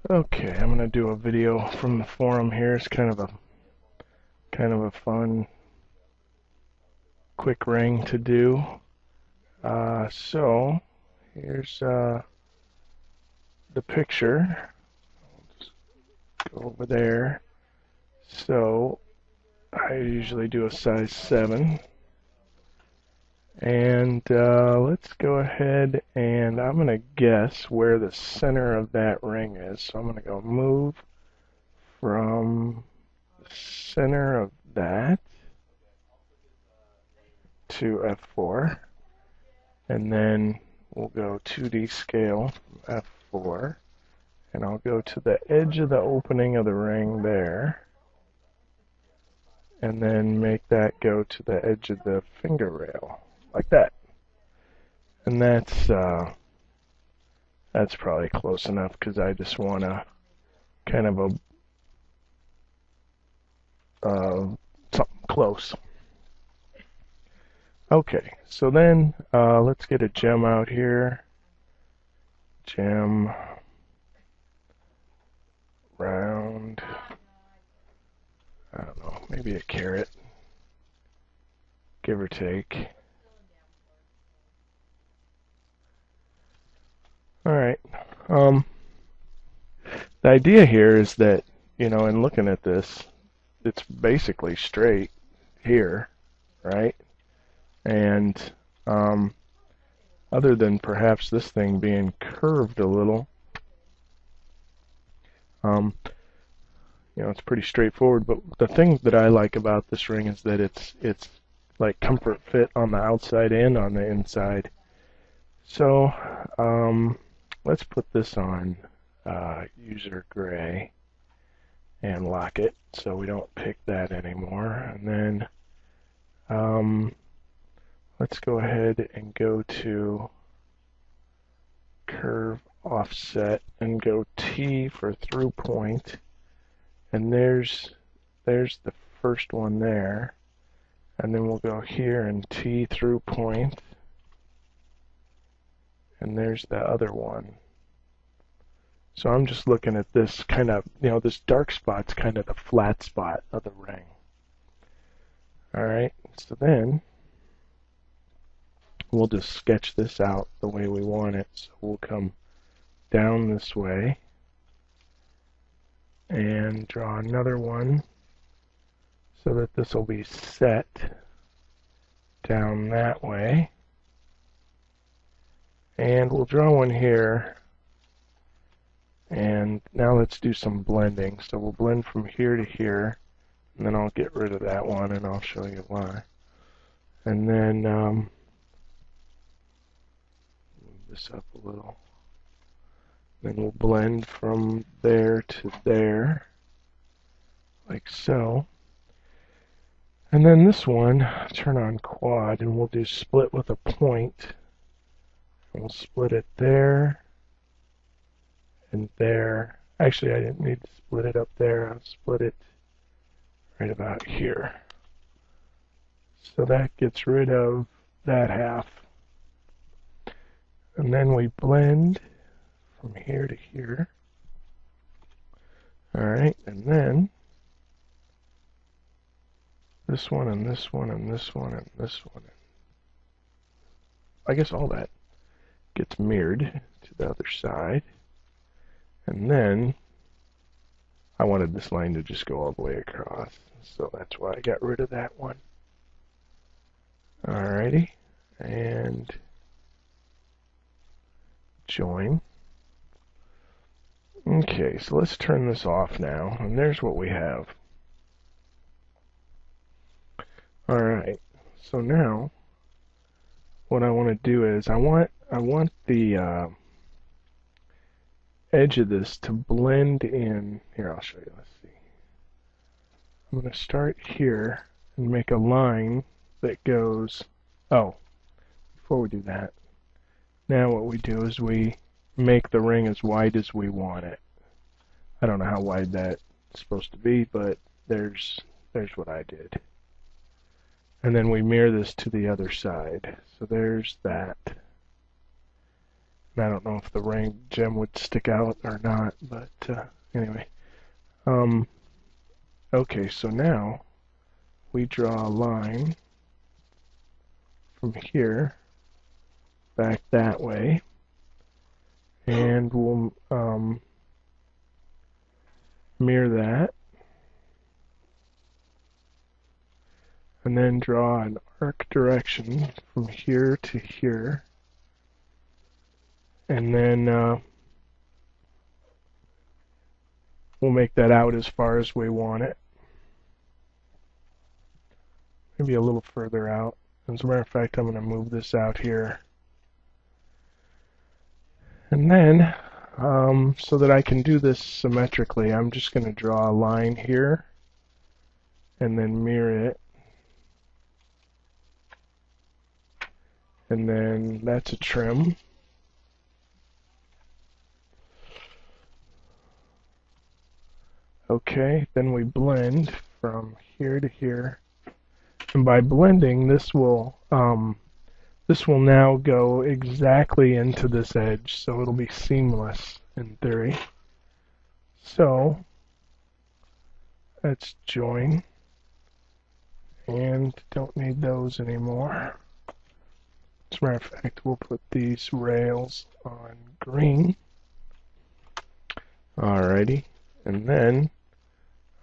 Okay, I'm gonna do a video from the forum here. It's kind of a fun, quick ring to do. So here's the picture. Just go over there. So I usually do a size 7. And let's go ahead and I'm going to guess where the center of that ring is. So I'm going to go move from the center of that to F4. And then we'll go 2D scale from F4. And I'll go to the edge of the opening of the ring there. And then make that go to the edge of the finger rail, like that. And that's probably close enough because I just want to kind of something close. Okay, so then let's get a gem out here. Gem round. I don't know, maybe a carat, give or take. Alright, the idea here is that, you know, in looking at this, it's basically straight here, right? And other than perhaps this thing being curved a little, you know, it's pretty straightforward. But the thing that I like about this ring is that it's like comfort fit on the outside and on the inside. So let's put this on user gray and lock it so we don't pick that anymore. And then let's go ahead and go to curve offset and go T for through point. And there's the first one there. And then we'll go here and T through point. And there's the other one. So I'm just looking at this kind of, you know, this dark spot's kind of the flat spot of the ring. Alright, so then we'll just sketch this out the way we want it. So we'll come down this way and draw another one so that this will be set down that way. And we'll draw one here. And now let's do some blending. So we'll blend from here to here, and then I'll get rid of that one and I'll show you why. And then move this up a little. Then we'll blend from there to there, like so. And then this one, turn on quad, and we'll do split with a point. And we'll split it there and there. Actually, I didn't need to split it up there. I'll split it right about here. So that gets rid of that half. And then we blend from here to here. Alright, and then this one and this one and this one and this one. I guess all that gets mirrored to the other side. And then I wanted this line to just go all the way across, so that's why I got rid of that one. Alrighty, and join. Okay, so let's turn this off now, and there's what we have. Alright, so now what I want to do is I want the edge of this to blend in. Here, I'll show you. Let's see. I'm going to start here and make a line that goes, oh, before we do that, now what we do is we make the ring as wide as we want it. I don't know how wide that's supposed to be, but there's what I did. And then we mirror this to the other side. So there's that. And I don't know if the ranked gem would stick out or not, but anyway. Okay, so now we draw a line from here back that way, and we'll mirror that, and then draw an arc direction from here to here, and then we'll make that out as far as we want it. Maybe a little further out. As a matter of fact, I'm going to move this out here. And then, so that I can do this symmetrically, I'm just going to draw a line here and then mirror it. And then that's a trim. Okay, then we blend from here to here. And by blending, this will now go exactly into this edge, so it'll be seamless in theory. So let's join, and don't need those anymore. As a matter of fact, we'll put these rails on green. Alrighty, and then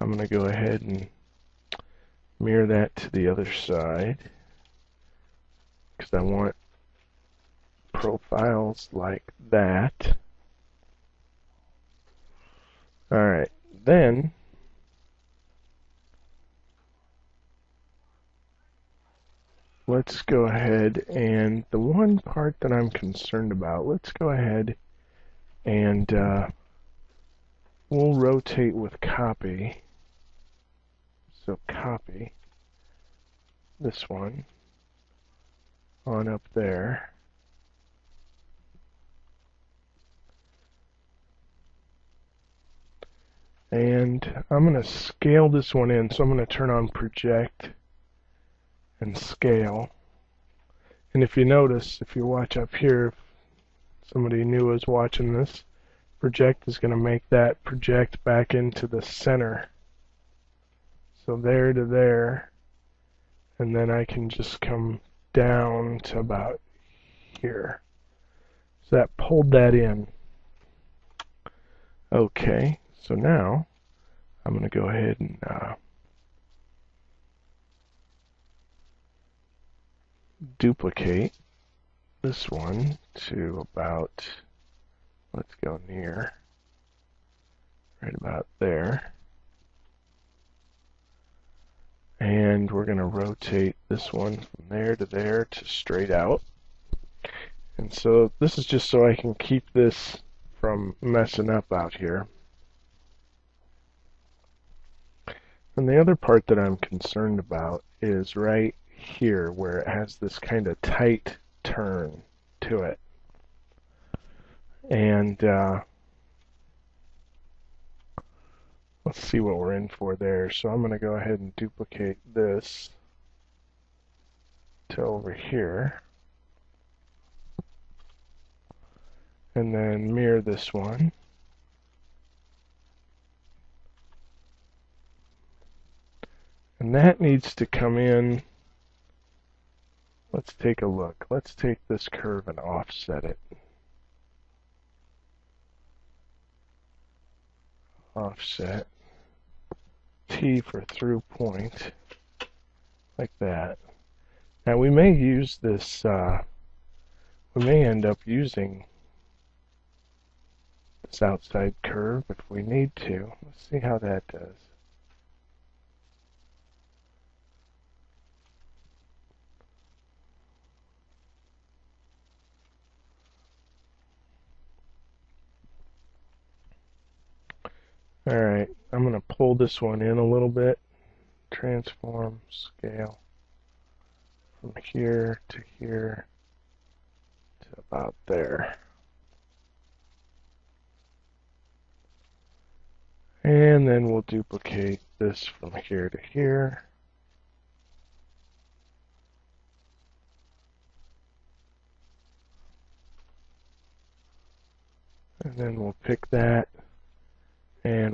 I'm going to go ahead and mirror that to the other side, because I want profiles like that. Alright, then let's go ahead, and the one part that I'm concerned about, let's go ahead and we'll rotate with copy. So copy this one on up there. And I'm going to scale this one in, so I'm going to turn on project and scale. And if you notice, if you watch up here, if somebody new is watching this, project is going to make that project back into the center. So there to there, and then I can just come down to about here. So that pulled that in. Okay, so now I'm going to go ahead and duplicate this one to about, let's go near, right about there. And we're going to rotate this one from there to straight out. And so this is just so I can keep this from messing up out here. And the other part that I'm concerned about is right here where it has this kind of tight turn to it. And let's see what we're in for there. So I'm going to go ahead and duplicate this to over here. And then mirror this one. And that needs to come in. Let's take a look. Let's take this curve and offset it. Offset. T for through point, like that. Now we may use this, we may end up using this outside curve if we need to. Let's see how that does. Alright, I'm going to pull this one in a little bit. Transform, scale from here to about there. And then we'll duplicate this from here to here. And then we'll pick that and